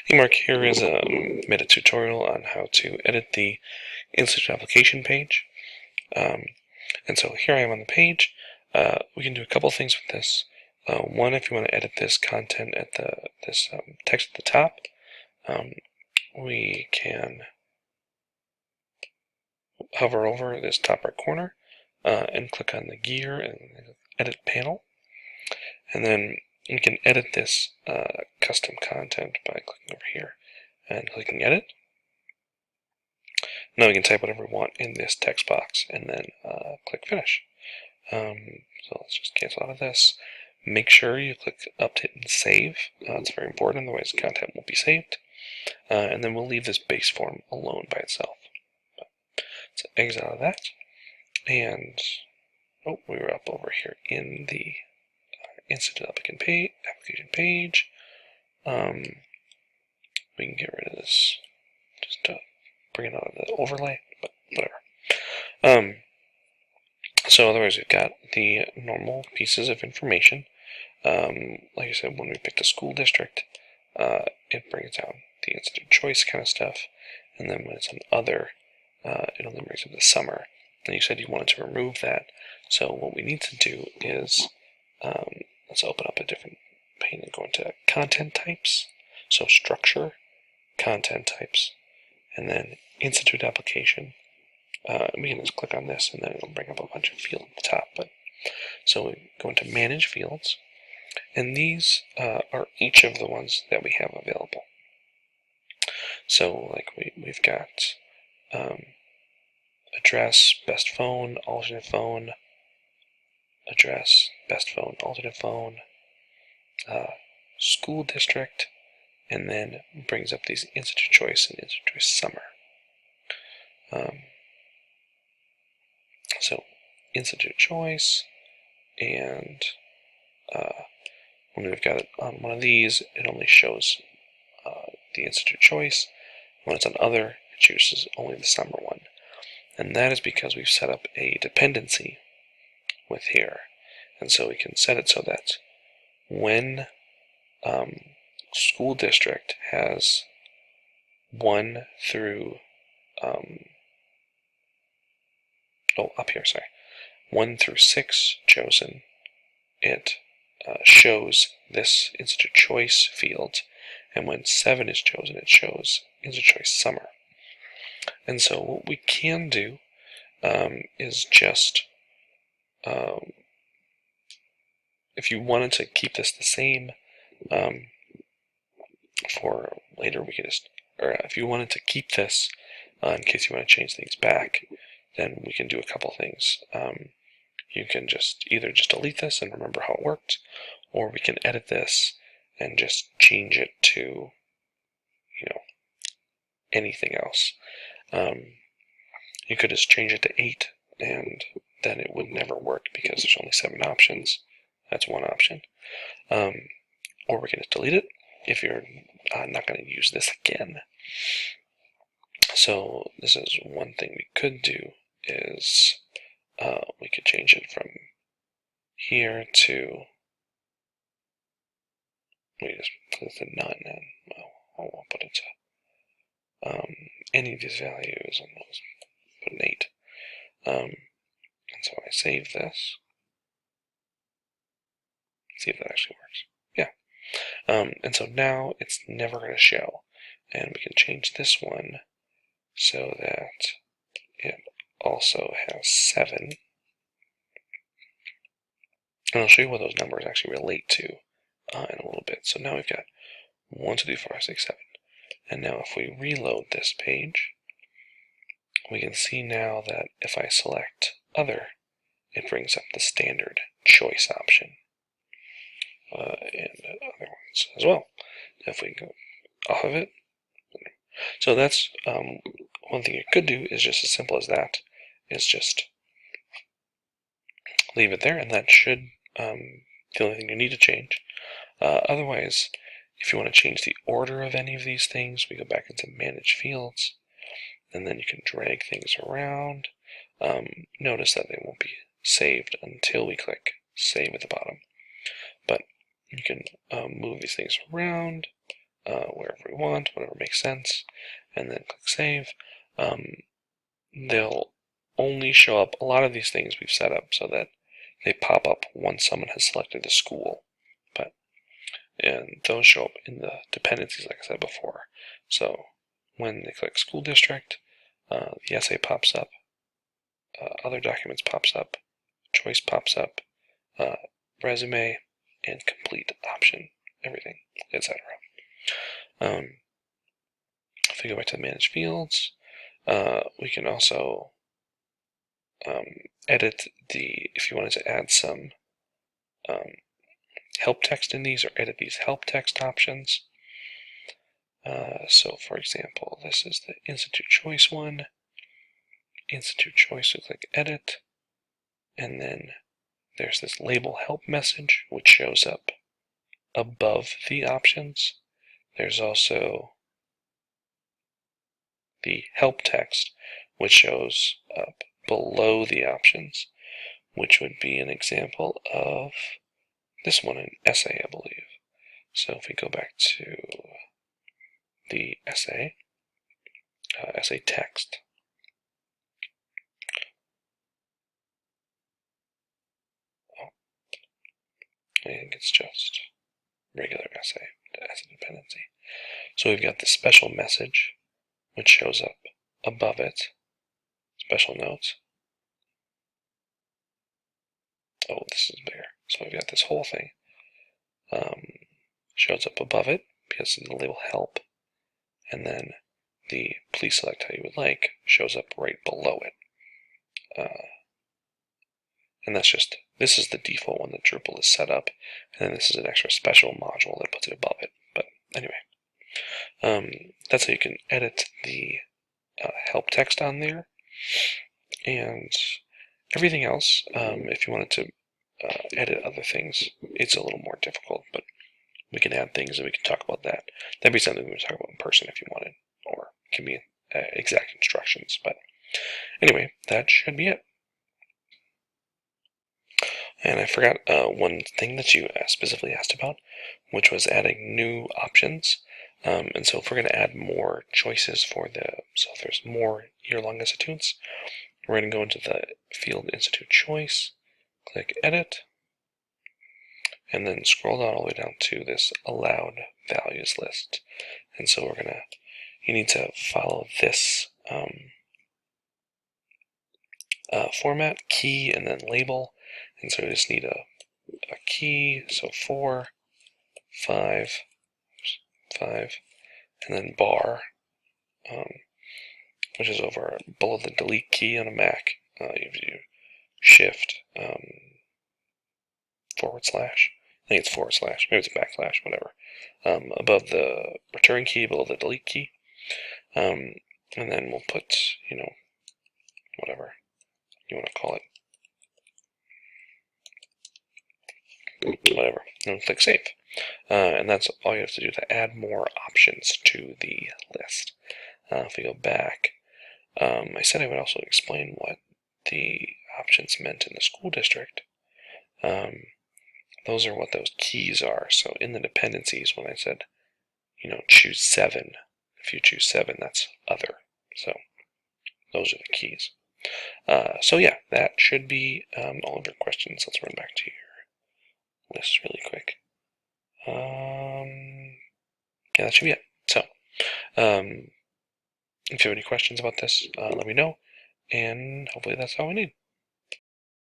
Hey Mark, here is a meta tutorial on how to edit the Institute application page. And so here I am on the page. We can do a couple things with this. One, if you want to edit this content at this text at the top, we can hover over this top right corner and click on the gear and edit panel. And then you can edit this custom content by clicking over here and clicking edit. Now we can type whatever we want in this text box and then click finish. So let's just cancel out of this. Make sure you click update and save. It's very important, otherwise content won't be saved. And then we'll leave this base form alone by itself. So exit out of that. And we were up over here in the Institute application page. We can get rid of this just to bring it out of the overlay, but whatever. So otherwise we've got the normal pieces of information. Like I said, when we pick the school district, it brings down the institute choice kind of stuff, and then when it's on other, it only brings up the summer. And you said you wanted to remove that, so what we need to do is, let's open up a different pane and go into content types. So structure, content types, and then institute application. We can just click on this and then it'll bring up a bunch of fields at the top. So we go into manage fields, and these are each of the ones that we have available. So like we've got address, best phone, alternate phone, address, best phone, alternate phone, school district, and then brings up these institute choice and institute choice summer. So institute choice, and when we've got it on one of these, it only shows the institute choice. When it's on other, it chooses only the summer one. And that is because we've set up a dependency with here. And so we can set it so that when school district has 1 through 1 through 6 chosen, it shows this institute choice field, and when 7 is chosen, it shows institute choice summer. And so what we can do is just, if you wanted to keep this the same for later, we can just, or if you wanted to keep this in case you want to change things back, then we can do a couple things. You can just either just delete this and remember how it worked, or we can edit this and just change it to, anything else. You could just change it to 8, and then it would never work because there's only 7 options. That's one option. Or we can just delete it if you're not going to use this again. So this is one thing we could do is we could change it from here to, we just put it to none, and well, I'll put it to any of these values, and we'll put an 8. And so I save this. See if that actually works. Yeah. And so now it's never going to show. And we can change this one so that it also has 7. And I'll show you what those numbers actually relate to in a little bit. So now we've got 1, 2, 3, 4, 5, 6, 7. And now if we reload this page, we can see now that if I select other, it brings up the standard choice option. And other ones as well. If we go off of it. So that's one thing you could do is just as simple as that, is just leave it there, and that should the only thing you need to change. Otherwise, if you want to change the order of any of these things, we go back into Manage Fields, and then you can drag things around. Notice that they won't be saved until we click Save at the bottom. But you can move these things around, wherever we want, whatever makes sense, and then click save. They'll only show up, a lot of these things we've set up so that they pop up once someone has selected a school, and those show up in the dependencies like I said before. So when they click school district, the essay pops up, other documents pops up, choice pops up, resume, and complete option, everything, etc. If we go back to the manage fields, we can also edit if you wanted to add some help text in these, or edit these help text options. So for example, this is the Institute Choice one. Institute Choice, we click edit, and then there's this label help message, which shows up above the options. There's also the help text, which shows up below the options, which would be an example of this one, an essay, I believe. So if we go back to the essay, essay text, I think it's just regular essay dependency. So we've got the special message, which shows up above it, special notes. Oh, this is bigger. So we've got this whole thing. Shows up above it because of the label help, and then the please select how you would like shows up right below it. And this is the default one that Drupal is set up, and then this is an extra special module that puts it above it. But anyway, that's how you can edit the help text on there. And everything else, if you wanted to edit other things, it's a little more difficult, but we can add things and we can talk about that. That'd be something we would talk about in person if you wanted, or it can be exact instructions. But anyway, that should be it. And I forgot one thing that you specifically asked about, which was adding new options. And so if we're going to add more choices so if there's more year-long institutes, we're going to go into the field Institute Choice, click Edit, and then scroll down all the way down to this Allowed Values list. And so you need to follow this format, key, and then label. And so we just need a key, so 4, 5, 5, and then bar, which is over below the delete key on a Mac. You do shift / I think it's / maybe it's a backslash, whatever. Above the return key, below the delete key. And then we'll put, whatever you want to call it. Whatever. And click save. And that's all you have to do to add more options to the list. If we go back, I said I would also explain what the options meant in the school district. Those are what those keys are. So in the dependencies, when I said, choose 7, if you choose 7, that's other. So those are the keys. So yeah, that should be all of your questions. Let's run back to your list really quick. Yeah, that should be it. So, if you have any questions about this, let me know, and hopefully that's all we need.